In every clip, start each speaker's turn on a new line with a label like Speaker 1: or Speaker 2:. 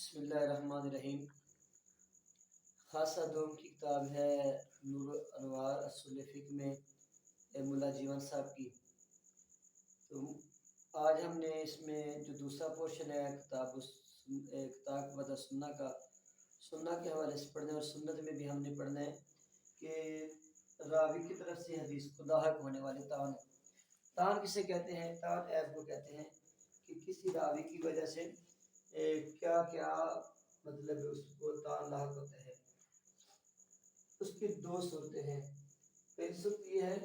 Speaker 1: بسم اللہ الرحمن الرحیم۔ خاصہ دوم کی کتاب ہے نور انوار اصول فقہ میں ملا جیون صاحب کی۔ تو آج ہم نے اس میں جو دوسرا پورشن ہے کتاب وضع سنہ کا، سنہ کے حوالے سے پڑھنا ہے، اور سنت میں بھی ہم نے پڑھنا ہے کہ راوی کی طرف سے حدیث کو لاحق ہونے والے تان۔ تان کسے کہتے ہیں؟ تان عیب کو کہتے ہیں کہ کسی راوی کی وجہ سے کیا کیا مطلب اس کو تان لاحق ہوتا ہے۔ اس کی دو صورتیں ہیں۔ پہلی صورت یہ ہے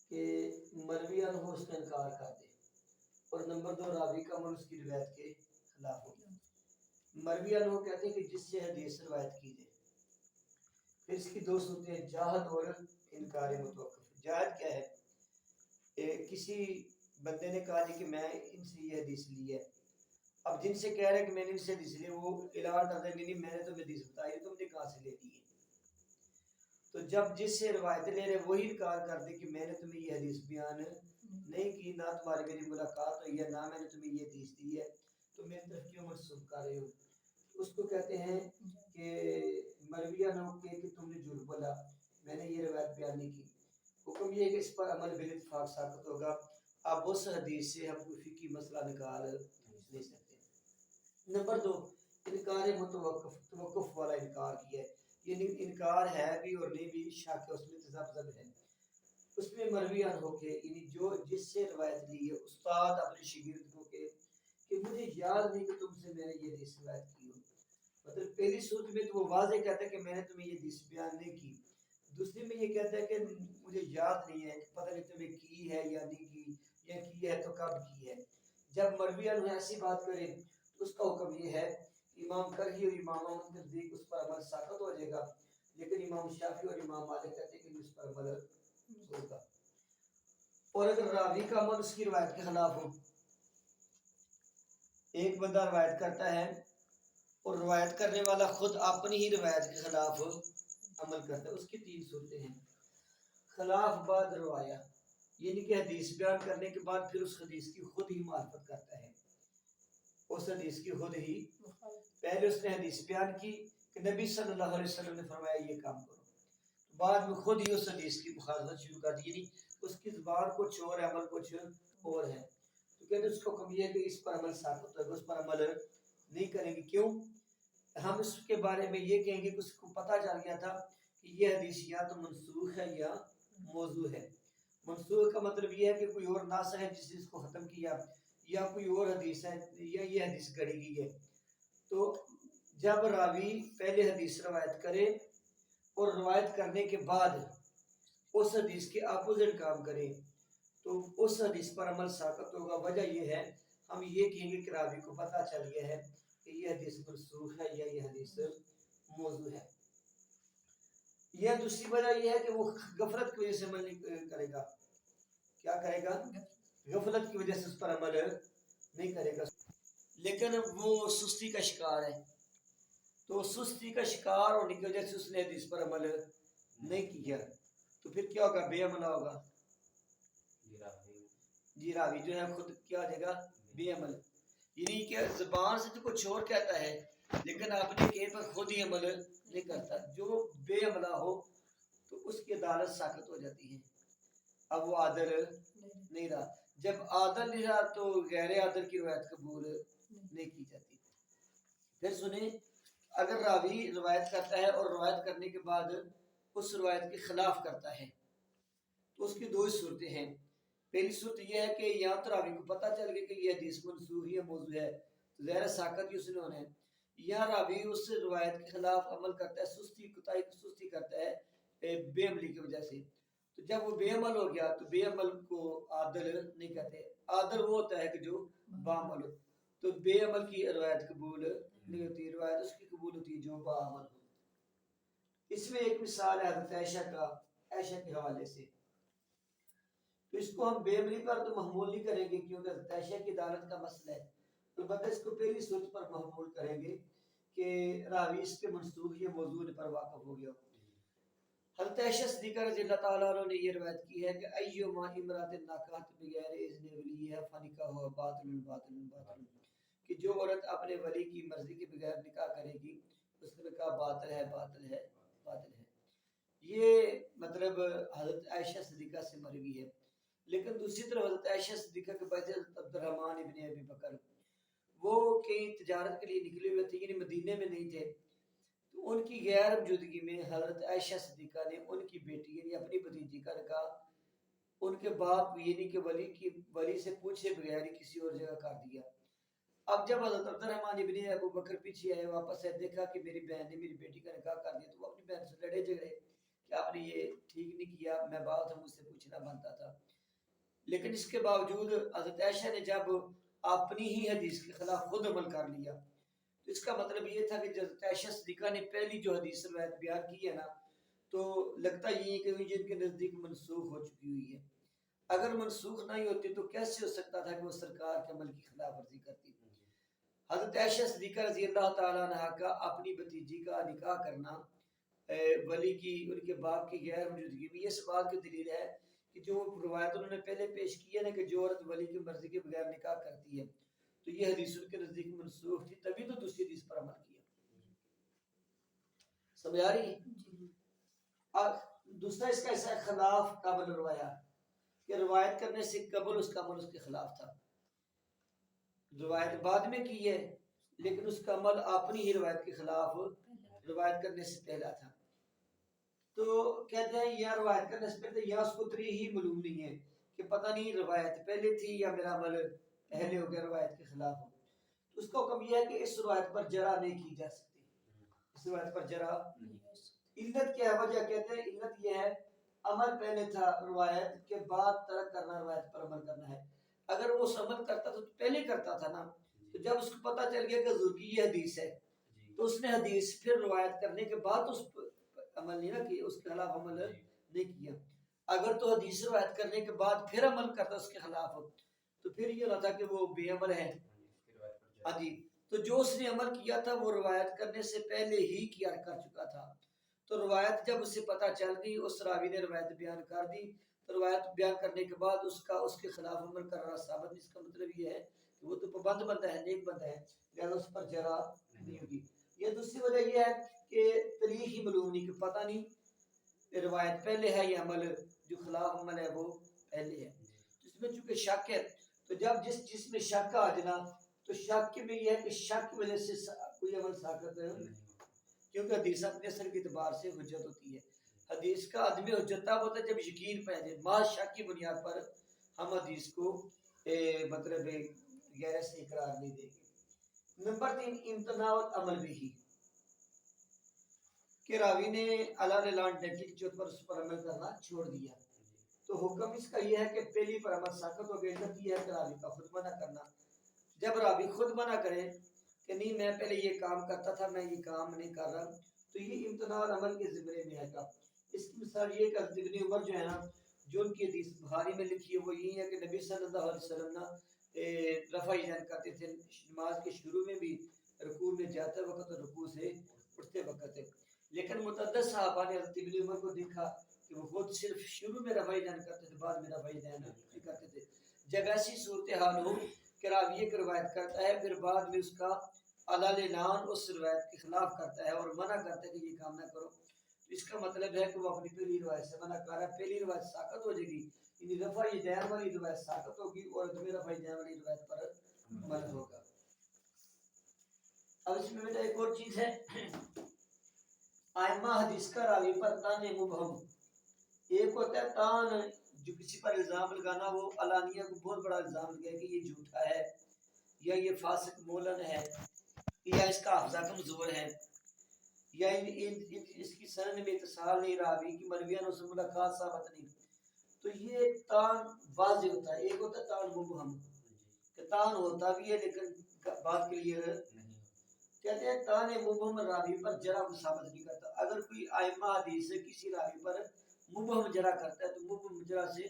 Speaker 1: کہ مروی عنہ اس کا انکار کر دے، اور نمبر دو راوی کا عمل اس کی روایت کے خلاف ہو گیا۔ مروی عنہ کہتے ہیں کہ جس سے حدیث روایت کی جائے۔ پھر اس کی دو صورتیں ہیں، جاہد اور انکار متوقف۔ جاہد کیا ہے؟ کسی بندے نے کہا جی کہ میں ان سے یہ حدیث لی ہے، اب جن سے کہہ رہے ہیں کہ میں نے ان سے حدیث لی ہے، وہ اعلان کرتے ہیں نہیں میں نے تمہیں حدیث بتائی، تم نے کہاں سے لے دی ہے؟ تو جب جس سے روایت لے رہے وہی انکار کر دے کہ میں نے تمہیں یہ حدیث بیان نہیں کی، نہ تمہاری میری ملاقات ہوئی ہے، نہ میں نے تمہیں یہ حدیث دی ہے، تو میری طرف کیوں منسوخ کر رہے ہو؟ اس کو کہتے ہیں کہ مرویہ نہ ہو کہ تم نے جھوٹ بولا، میں نے یہ روایت بیان نہیں کی۔ حکم یہ ہے کہ اس پر عمل بالاتفاق ثابت ہوگا۔ اب اس حدیث سے ہم کوئی فقہی مسئلہ نکال نہیں سکتے۔ نمبر دو، انکار متوقف، توقف والا انکار کیا ہے، یعنی انکار ہے بھی اور نہیں بھی، شک ہے، اس میں تذبذب ہے۔ اس میں مروی عنہ ہو کے، یعنی جو جس سے روایت لی ہے، استاد اپنے شاگرد کو کہ مجھے یاد نہیں کہ تم سے میں نے یہ حدیث روایت کی ہو۔ مطلب پہلی صورت میں تو وہ واضح کہتا ہے کہ میں نے تمہیں یہ حدیث بیان نہیں کی، دوسری میں یہ کہتا ہے کہ مجھے یاد نہیں ہے، پتہ نہیں تمہیں کی ہے یا نہیں کی، یا کی ہے تو کب کی ہے۔ جب مروی عنہ ایسی بات کرے تو اس کا حکم یہ ہے، امام کرہی اور امام احمد کے نزدیک اس پر عمل ساقط ہو جائے گا، لیکن امام شافعی اور امام مالک کہتے ہیں کہ اس پر عمل ہوگا۔ اور اگر راوی کا عمل اس کی روایت کے خلاف ہو، ایک بندہ روایت کرتا ہے اور روایت کرنے والا خود اپنی ہی روایت کے خلاف عمل کرتا ہے، اس کی تین صورتیں ہیں۔ خلاف بعد روایا، یعنی کہ حدیث بیان کرنے کے بعد پھر اس حدیث کی خود ہی مخالفت کرتا ہے، اس حدیث کی خود ہی، پہلے اس نے حدیث بیان کی کہ نبی صلی اللہ علیہ وسلم نے فرمایا یہ کام کرو، بعد میں خود ہی اس حدیث کی مخالفت شروع کر دی، یعنی اس کی زبان کچھ اور ہے، عمل کچھ اور ہے، تو کہتے اس کو حکم یہ ہے کہ اس پر عمل ساقط ہے، اس پر عمل نہیں کریں گے۔ کیوں؟ ہم اس کے بارے میں یہ کہیں گے کہ اس کو پتہ چل گیا تھا کہ یہ حدیث یا تو منسوخ ہے یا موضوع ہے۔ منسوخ کا مطلب یہ ہے کہ کوئی اور ناسخ ہے جس نے اس کو ختم کیا، یا کوئی اور حدیث ہے، یا یہ حدیث گڑھی گئی ہے۔ تو جب راوی پہلے حدیث روایت کرے اور روایت کرنے کے بعد اس حدیث کے اپوزٹ کام کرے تو اس حدیث پر عمل ساقط ہوگا۔ وجہ یہ ہے، ہم یہ کہیں گے کہ راوی کو پتہ چل گیا ہے کہ یہ حدیث منسوخ ہے یا یہ حدیث موضوع ہے۔ یہ دوسری وجہ یہ ہے کہ وہ غفلت کی وجہ سے عمل نہیں کرے گا۔ کیا کرے گا؟ غفلت کی وجہ سے اس پر عمل نہیں کرے گا، لیکن وہ سستی کا شکار ہے، تو سستی کا شکار ہونے کی وجہ سے اس نے حدیث پر عمل نہیں کیا، تو پھر کیا ہوگا؟ بے عمل ہوگا۔ جی راوی جو ہے خود کیا ہو جائے گا؟ بے عمل، یعنی کہ زبان سے تو کچھ اور کہتا ہے لیکن اپنے کہنے پر خود ہی عمل نہیں کرتا۔ جو بے عملہ ہو تو اس کی عدالت ساقط ہو جاتی ہے، اب وہ عادل نہیں رہا۔ جب عادل نہیں رہا تو غیر عادل کی روایت قبول نہیں کی جاتی۔ پھر سنیں، اگر راوی روایت کرتا ہے اور روایت کرنے کے بعد اس روایت کے خلاف کرتا ہے تو اس کی دو صورتیں ہیں۔ پہلی صورت یہ ہے کہ یہاں تو راوی کو پتہ چل گیا کہ یہ حدیث منسوخ یا موضوع ہے، تو ظاہر ساقط ہی اس نے ہونا ہے۔ یا راوی اس روایت کے خلاف عمل کرتا ہے، سستی کرتا ہے بے عملی کی وجہ سے، تو جب وہ بے عمل ہو گیا تو بے عمل کو عادل نہیں کہتے۔ عادل وہ ہوتا ہے کہ جو باعمل ہو، تو بے عمل کی روایت قبول نہیں ہوتی، روایت اس کی قبول ہوتی ہے جو باعمل ہو۔ اس میں ایک مثال ہے حضرت عائشہ کے حوالے سے، تو اس کو ہم بے عملی پر تو محمول نہیں کریں گے کیونکہ حضرت عائشہ کی عدالت کا مسئلہ ہے، البتہ اس کو پہلی صورت پر محمول کریں گے کہ راوی اس کے منسوخ یا موضوع پر واقف ہو گیا۔ حضرت عائشہ صدیقہ رضی اللہ تعالیٰ عنہ نے یہ روایت کی ہے کہ ایما امرات ناکحت بغیر اذن ولیہ فنکاحها باطل باطل باطل، کہ جو عورت اپنے ولی کی مرضی کے بغیر نکاح کرے گی اس کا نکاح باطل ہے باطل ہے باطل ہے۔ یہ مطلب حضرت عائشہ صدیقہ سے مروی ہے۔ لیکن دوسری طرف حضرت عائشہ صدیقہ کے بعد حضرت عبد الرحمن ابن ابی بکر وہ کہیں تجارت کے لیے نکلے ہوئے تھے، یعنی مدینے میں نہیں تھے، تو ان کی غیر موجودگی میں حضرت عائشہ صدیقہ نے ان کی بیٹی یعنی اپنی بھتیجی کا نکاح ان کے باپ یعنی کہ ولی سے پوچھے بغیر ہی کسی اور جگہ کر دیا۔ اب جب حضرت عبد الرحمن ابن ابو بکر پیچھے آئے واپس آئے، دیکھا کہ میری بہن نے میری بیٹی کا نکاح کر دیا، تو وہ اپنی بہن سے لڑے جھگڑے کہ آپ نے یہ ٹھیک نہیں کیا، میں بات ہوں مجھ سے پوچھنا بنتا تھا۔ لیکن اس کے باوجود حضرت عائشہ نے جب اپنی ہی حدیث کے خلاف خود عمل کر لیا، تو اس کا مطلب یہ تھا کہ حضرت عائشہ صدیقہ نے پہلی جو حدیث روایت بیان کی ہے نا، تو لگتا یہ ہے کہ جن کے نزدیک منسوخ ہو چکی ہوئی ہے۔ اگر منسوخ نہیں ہوتی تو کیسے ہو سکتا تھا کہ وہ سرکار کے عمل کی خلاف ورزی کرتی؟ حضرت عائشہ صدیقہ رضی اللہ تعالیٰ عنہ کا اپنی بھتیجی کا نکاح کرنا ولی کی ان کے باپ کی غیر موجودگی میں، یہ اس بات کی دلیل ہے کہ جو روایت انہوں نے پہلے پیش کی ہے نا کہ جو عورت ولی کی مرضی کے بغیر نکاح کرتی ہے، تو یہ حدیث ان کے نزدیک منسوخ تھی، تبھی تو دوسری حدیث پر عمل کیا۔ سمجھ آ رہی ہے؟ دوسرا اس کا ایسا خلاف قبل روایا کہ روایت کرنے سے قبل اس کا عمل اس کے خلاف تھا، روایت بعد میں کی ہے لیکن اس کا عمل اپنی ہی روایت کے خلاف روایت کرنے سے پہلا تھا۔ تو کہتے ہیں یا روایت کرنے سے پہلے یا اس کو تری ہی معلوم نہیں ہے کہ پتہ نہیں روایت پہلے تھی یا میرا عمل پہلے ہو گیا روایت کے خلاف ہو، تو اس کا حکم یہ ہے کہ اس روایت پر جرح نہیں کی جا سکتی، اس روایت پر جرح نہیں ہو سکتی۔ علت کیا ہے؟ وجہ کہتے ہیں علت یہ ہے عمل پہلے تھا روایت کے بعد ترک کرنا، روایت پر عمل کرنا ہے۔ اگر وہ اس عمل کرتا تو پہلے کرتا تھا نا، تو جب اس کو پتہ چل گیا کہ حضور کی یہ حدیث ہے تو اس نے حدیث پھر روایت کرنے کے بعد اس عمل نہیں نہ کیا، اس کے خلاف عمل نہیں کیا۔ اگر تو حدیث روایت کرنے کے بعد پھر عمل کرتا اس کے خلاف تو پھر یہ نہ تھا کہ وہ بے عمل ہے۔ ہاں جی، تو جو اس نے عمل کیا تھا وہ روایت کرنے سے پہلے ہی کیا کر چکا تھا، تو روایت جب اسے پتہ چل گئی، اس راوی نے روایت بیان کر دی، تو روایت بیان کرنے کے بعد اس کے خلاف عمل کر رہا ثابت، اس کا مطلب یہ ہے کہ وہ تو پابند بندہ ہے، نیک بندہ ہے، لہذا اس پر جرح نہیں ہوگی۔ یہ دوسری وجہ یہ ہے کہ تاریخ ہی معلوم نہیں، کہ پتہ نہیں روایت پہلے ہے یا عمل جو خلاف عمل ہے وہ پہلے ہے۔ اس میں چونکہ شک ہے، تو جب جس میں شک آ جانا، تو شک میں یہ ہے کہ شک کی وجہ سے کوئی عمل ساقط نہیں، کیونکہ حدیث اپنے اثر کے اعتبار سے حجت ہوتی ہے۔ حدیث کا عدم حجت تب ہوتا ہے جب یقین پہ جائے، ما شک کی بنیاد پر ہم حدیث کو مطلب غیر صحیح قرار نہیں دیں گے۔ نمبر 3 امتناع عمل بھی، کہ راوی نے اللہ لان ڈیٹی کی چوت پر اس پر عمل کرنا چھوڑ دیا، تو حکم اس کا یہ ہے کہ پہلی پر عمل ساقط ہو گئی، یہ ہے کہ راوی کا خود منع کرنا۔ جب راوی خود منع کرے کہ نہیں میں پہلے یہ کام کرتا تھا میں یہ کام نہیں کر رہا، تو یہ امتناع عمل کے زمرے میں ہے گا۔ اس کی مثال یہ کہ حضرت ابن عمر جو ہے نا، جو ان کی حدیث بخاری میں لکھی ہے وہ یہی ہے کہ نبی صلی اللہ علیہ وسلم نا رفع یدین کرتے تھے نماز کے شروع میں بھی، رکوع میں جاتے وقت اور رکوع سے اٹھتے وقت، لیکن متعدد صحابہ نے حضرت ابن عمر کو دیکھا کہ وہ خود صرف شروع میں رفع یدین کرتے تھے، بعد میں رفع یدین نہیں کرتے تھے۔ جب ایسی صورتحال ہو کہ راوی ایک روایت کرتا ہے پھر بعد میں اس کا علالان اس روایت کے خلاف کرتا ہے اور منع کرتا ہے کہ یہ کام نہ کرو، تو اس کا مطلب ہے کہ وہ اپنی پہلی روایت سے منع کر رہا ہے، پہلی روایت ساقط ہو جائے گی، یعنی رفع یدین والی روایت ساقط ہوگی اور دوسری رفع یدین والی روایت پر عمل ہوگا۔ اب اس میں بیٹا ایک اور چیز ہے، ائمہ حدیث کا راوی پر تان مبہم، ایک ہوتا ہے تان جو کسی پر الزام لگانا، وہ علانیہ کو بہت بڑا الزام لگائے کہ یہ جھوٹا ہے یا یہ فاسق مولن ہے یا اس کا حافظہ کمزور ہے یا اس کی سند میں اتصال نہیں، راوی کی مرویان اس ملاقات ثابت نہیں، تو یہ تان واضح ہوتا ہے۔ ایک ہوتا ہے تان مبہم کہ تان ہوتا بھی ہے لیکن بات کلیئر نہیں، کہتے ہیں تان مبہم راوی پر جرح کو ثابت نہیں کرتا۔ اگر کوئی ائمہ حدیث سے کسی راوی پر مبہم جرح کرتا ہے تو مبہم جرح سے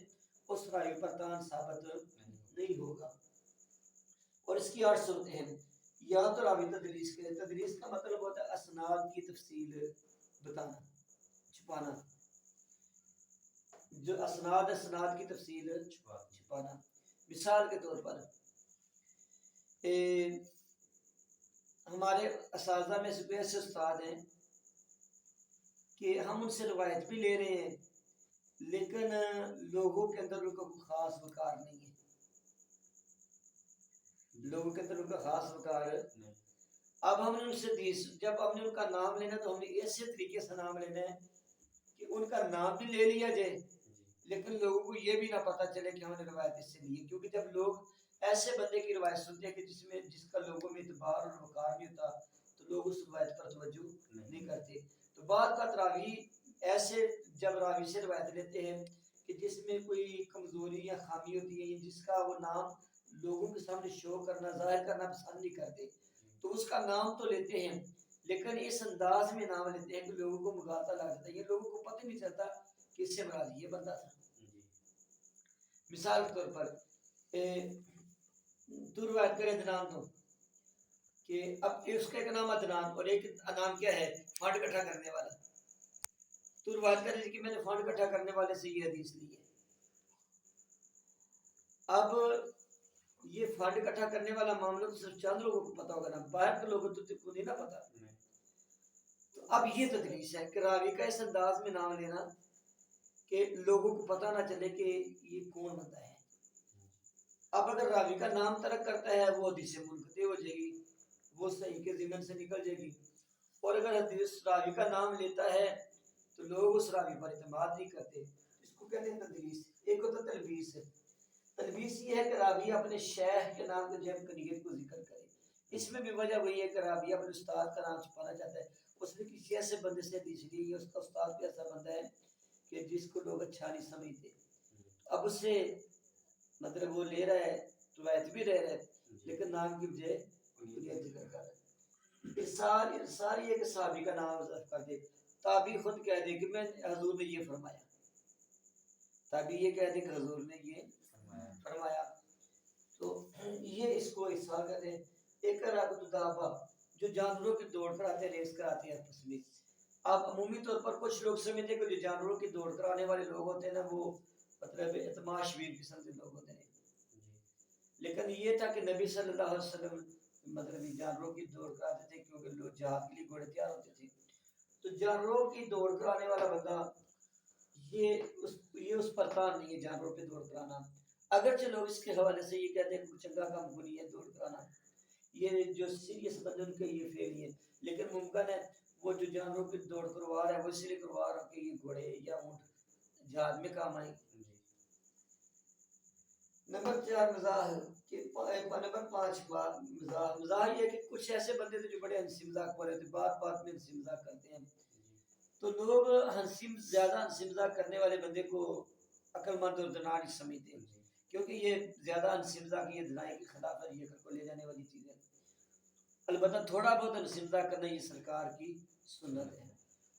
Speaker 1: اس راوی پر تان ثابت نہیں ہوگا۔ اور اس کی 8 صورتیں ہیں، یا تو راوی تدلیس کے، تدلیس کا مطلب ہوتا ہے اسناد کی تفصیل بتانا، چھپانا، جو اسناد کی تفصیل چھپانا. مثال کے طور پر ہمارے اساتذہ میں سے کوئی ایسے استاد ہیں کہ ہم ان سے روایت بھی لے رہے ہیں لیکن لوگوں کے اندر ان کا کوئی خاص وقار نہیں ہے. لوگوں کے اندر ان کا خاص وقار. اب ہم نے ان سے جب ہم نے ان کا نام لینا تو ہم نے ایسے طریقے سے نام لینا ہے کہ ان کا نام بھی لے لیا جائے لیکن لوگوں کو یہ بھی نہ پتا چلے کہ ہم نے روایت اس سے لی ہے. کیونکہ جب لوگ ایسے بندے کی روایت سنتے ہیں کہ جس کا لوگوں میں اعتبار اور وقار نہیں ہوتا تو لوگ اس روایت پر توجہ نہیں کرتے. تو بعد کا راوی ایسے جب راوی سے روایت لیتے ہیں کہ جس میں کوئی کمزوری یا خامی ہوتی ہے جس کا وہ نام لوگوں کے سامنے شو کرنا ظاہر کرنا پسند نہیں کرتے تو اس کا نام تو لیتے ہیں لیکن اس انداز میں نام لیتے ہیں کہ لوگوں کو مغالطہ لگ جاتا ہے. یہ لوگوں کو پتہ نہیں چلتا کہ اس سے مراد یہ بندہ تھا. مثال کے طور پر تو روایت کرے عدنان تو کہ اب اس کا ایک نام عدنان اور ایک نام کیا ہے فنڈ اکٹھا کرنے والا. تو روایت کرے کہ میں نے فنڈ اکٹھا کرنے والے سے یہ حدیث لی ہے. اب یہ فنڈ اکٹھا کرنے والا معاملہ تو صرف چند لوگوں کو پتا ہوگا نا, باہر کے لوگوں کو نہیں نہ پتا. تو اب یہ تدریس ہے کہ راوی کا اس انداز میں نام لینا کہ لوگوں کو پتا نہ چلے کہ یہ کون بندہ ہے. اب اگر راوی کا نام ترک کرتا ہے وہ حدیث منقطع ہو جائے گی, وہ صحیح کے ضمن سے نکل جائے گی. اور اگر حدیث راوی کا نام لیتا ہے تو لوگ اس راوی پر اعتماد نہیں کرتے. اس کو کہتے ہیں تدلیس. ایک ہوتا ہے تلبیس. تلبیس یہ ہے کہ راوی اپنے شیخ کے نام کے جب کنیت کو ذکر کرے. اس میں بھی وجہ وہی ہے کہ راوی اپنے استاد کا نام چھپانا چاہتا ہے. اس نے کسی ایسے بندے سے حدیث لی ہے, اس کا استاد بھی ایسا بندہ ہے کہ جس کو لوگ اچھا نہیں سمجھتے. اب اس سے مطلب وہ لے رہا ہے روایت بھی رہ رہا ہے لیکن نام کی بجائے کنیت ذکر کر رہا ہے. ساری ایک صحابی کا نام ذکر کر دے. تابعی خود کہہ دے کہ میں حضور نے یہ فرمایا. تابعی یہ کہہ دے کہ حضور نے یہ فرمایا. تو یہ اس کو اصحاح کہتے ہیں. ایک رابط دعوا جو جانوروں کی دوڑ کراتے ریس کراتے ہیں آپس میں. آپ عمومی طور پر کچھ لوگ سمجھتے ہیں کہ جو جانوروں کی دوڑ کرانے والے لوگ ہوتے ہیں نا وہ مطلب اعتماش ویر قسم کے لوگ ہوتے ہیں. لیکن یہ تھا کہ نبی صلی اللہ علیہ وسلم مطلب جانوروں کی دوڑ کراتے تھے کیونکہ لوگ جہاد کے لیے گھوڑے تیار ہوتے تھے. تو جانوروں کی دوڑ کرانے والا بندہ یہ اس پر کام نہیں ہے جانوروں پہ دوڑ کرانا. اگرچہ لوگ اس کے حوالے سے یہ کہتے ہیں کہ چنگا کام کو نہیں ہے دوڑ کرانا, یہ جو سیریس بندے ان کے یہ فیل ہے. لیکن ممکن ہے وہ جو جانوروں کی دوڑ کروا رہا ہے وہ اس لیے کروا رہا ہے کہ یہ گھوڑے یا اونٹ جہاد میں کام آئے. نمبر 4 مزاح. نمبر 5 مزاح یہ ہے کہ کچھ ایسے بندے تھے جو بڑے ہنسی مذاق والے تھے, بات بات میں ہنسی مذاق کرتے ہیں. تو لوگ زیادہ ہنسی مذاق کرنے والے بندے کو عقل مند اور دنا نہیں سمجھتے کیونکہ یہ زیادہ ہنسی مذاق یہ دنائی کے خلاف ہے, یہ کو لے جانے والی چیز ہے. البتہ تھوڑا بہت ہنسی مذاق کرنا یہ سرکار کی سنت ہے.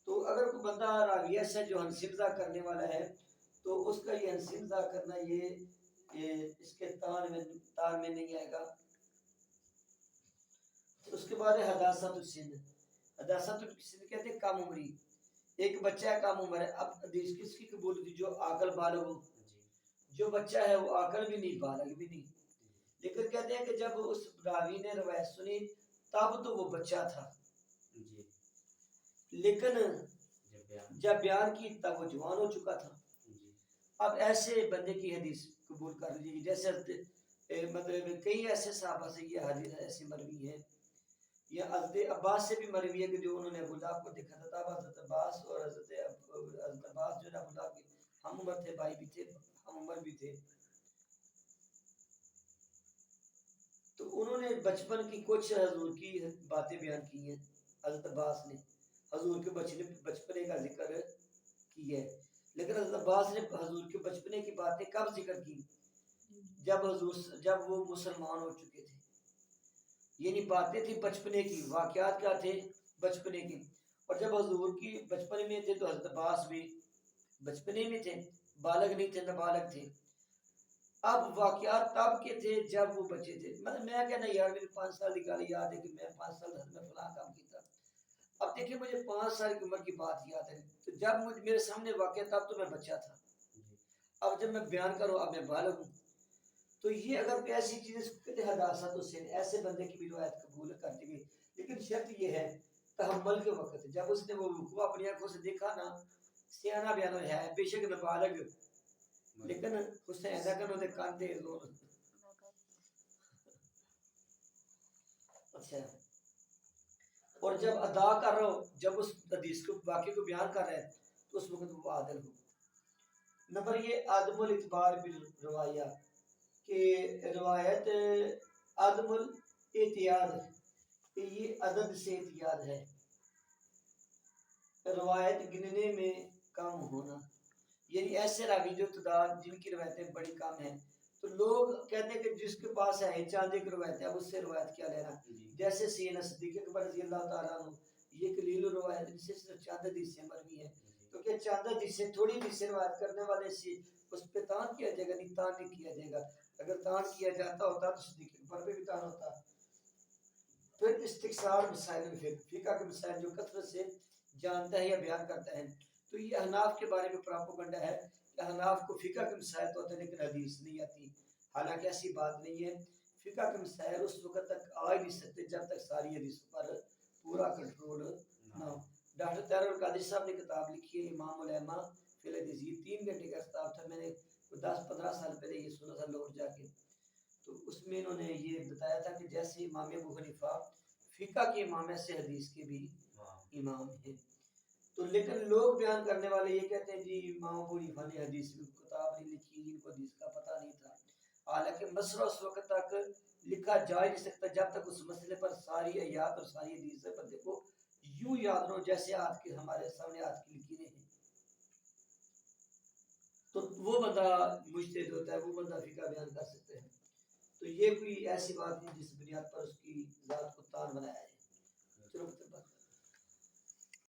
Speaker 1: تو اگر کوئی بندہ راویہ سے جو ہنسی مذاق کرنے والا ہے تو اس کا یہ ہنسی مذاق کرنا یہ اس کے تان میں نہیں آئے گا. اس کے بعد ہے حداثت السن. حداثت السن کہتے ہیں کم عمری. ایک بچہ ہے کم عمر ہے. اب حدیث کس کی قبول ہوتی جو عاقل بالغ ہو. جو بچہ ہے وہ عاقل بھی نہیں بالغ بھی نہیں. لیکن کہتے ہیں کہ جب اس راوی نے روایت سنی تب تو وہ بچہ تھا لیکن جب بیان کی تب وہ جوان ہو چکا تھا. اب ایسے بندے کی حدیث قبول کر لیجیے. جیسے مطلب کئی ایسے صحابہ سے یہ حدیث ایسی مروی ہے یا حضرت عباس سے بھی مروی ہے کہ جو انہوں نے ابو لہب کو دیکھا تھا. تب حضرت عباس اور حضرت عباس جو ہے ابو لہب کے ہم عمر تھے, بھائی بھی تھے, ہم عمر بھی تھے. تو انہوں نے بچپن کی کچھ حضور کی باتیں بیان کی ہیں. حضرت عباس نے حضور کے بچپنے کا ذکر کی ہے. لیکن حضرت عباس نے حضور کے بچپنے کی باتیں کب ذکر کی جب وہ مسلمان ہو چکے تھے. یعنی باتیں تھی بچپنے کی, واقعات کیا تھے بچپنے کی. اور جب حضور کی بچپنے میں تھے تو حضرت عباس بھی بچپنے میں تھے, بالغ نہیں تھے, نابالغ تھے. اب واقعات تب کے تھے جب وہ بچے تھے. میں کہنا یار میرے 5 سال کی گل یاد ہے کہ میں 5 سال میں فلاں کام کیا. اب دیکھیں مجھے 5 سال کی عمر کی بات یاد ہے تو جب میرے سامنے واقعہ تب تو میں بچہ تھا. اب جب میں بیان کروں اب میں بالغ ہوں، تو یہ اگر کوئی ایسی چیز اس کو کہتے ہیں حداثت حسین، ایسے بندے کی بھی روایت قبول کر دی گئی، لیکن شرط یہ ہے تحمل کے وقت جب اس نے وہ وقوع اپنی آنکھوں سے دیکھا نا، سیاح بیان ہے بے شک نابالغ لیکن حسین ایسا کرنا دے کان دے زور۔ اچھا، اور جب ادا کر رہا ہو، جب اس حدیث کو واقعے کو بیان کر رہے ہیں تو اس وقت وہ عادل ہو۔ نمبر یہ عدم الاعتبار بالروایہ، کہ روایت عدم الاحتیاط، کہ یہ عدد سے احتیاط ہے، روایت گننے میں کم ہونا، یعنی ایسے راوی جو تعداد جن کی روایتیں بڑی کم ہیں، تو لوگ کہتے ہیں کہ جس کے پاس ہے چاندی کی روایت ہے اس سے روایت کیا لینا، جیسے سیدنا صدیق اکبر رضی اللہ تعالیٰ عنہ، یہ قلیل روایت جس سے صرف چاند حدیثیں مروی ہیں، تو کہ چاند حدیثیں تھوڑی حدیثیں روایت کرنے والے سے اس پہ تان کیا جائے گا؟ نہیں، تان نہیں کیا جائے گا، اگر تان کیا جاتا ہوتا تو صدیق اکبر پہ بھی تان ہوتا۔ پھر استقصار مسائل فقہ کے مسائل جو کثرت سے جانتا ہے یا بیان کرتا ہے، تو یہ احناف کے بارے میں پراپوگنڈا ہے کہ احناف کو فقہ کے مسائل تو ہوتے ہیں لیکن حدیث نہیں آتی، حالانکہ ایسی بات نہیں ہے، فقہ کے مسائل اس وقت تک آ ہی نہیں سکتے جب تک ساری حدیث پر پورا کنٹرول نہ ہو۔ ڈاکٹر طاہر القادری صاحب نے کتاب لکھی ہے امام العلماء فی الحدیث، یہ 3 گھنٹے کا کتاب تھا، میں نے 10-15 سال پہلے یہ سنا تھا لاہور جا کے، تو اس میں انہوں نے یہ بتایا تھا کہ جیسے امام ابو حنیفہ فقہ کے امام ایسے حدیث کے بھی امام ہیں، تو لیکن لوگ بیان کرنے والے یہ کہتے ہیں جی امام ابو حنیفہ نے حدیث کی کتاب نہیں لکھی، ان کو حدیث کا پتہ نہیں تھا، حالانکہ مسئلہ اس وقت تک لکھا جا ہی نہیں سکتا جب تک اس مسئلے پر ساری آیات اور ساری حدیث بندے کو یوں یاد رہو جیسے آج کے ہمارے سامنے آج کی لکیریں ہیں، تو وہ بندہ مجتہد ہوتا ہے، وہ بندہ فقہ بیان کر سکتے ہیں، تو یہ کوئی ایسی بات نہیں جس بنیاد پر اس کی ذات کو تان بنایا ہے۔ چلو